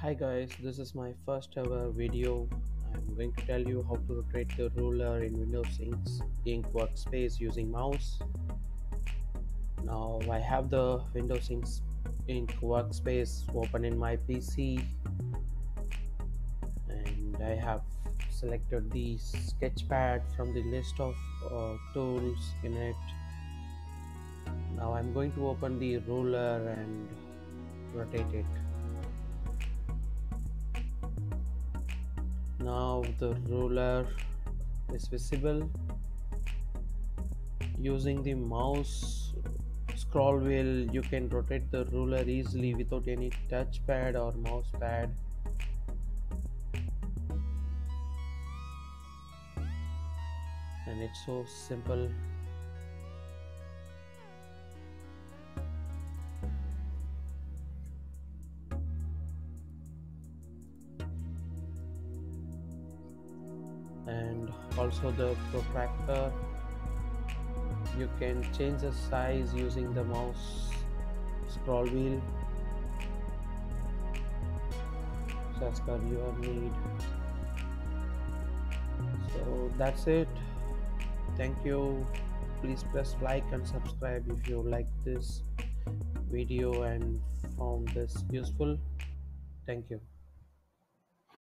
Hi guys, this is my first ever video. I'm going to tell you how to rotate the ruler in Windows Ink Workspace using mouse. Now I have the Ink Workspace open in my PC and I have selected the sketchpad from the list of tools in it. Now I'm going to open the ruler and rotate it. Now the ruler is visible. Using the mouse scroll wheel, you can rotate the ruler easily without any touchpad or mouse pad. And it's so simple. And also the protractor, you can change the size using the mouse scroll wheel so as per your need. So that's it. Thank you. Please press like and subscribe if you like this video and found this useful. Thank you.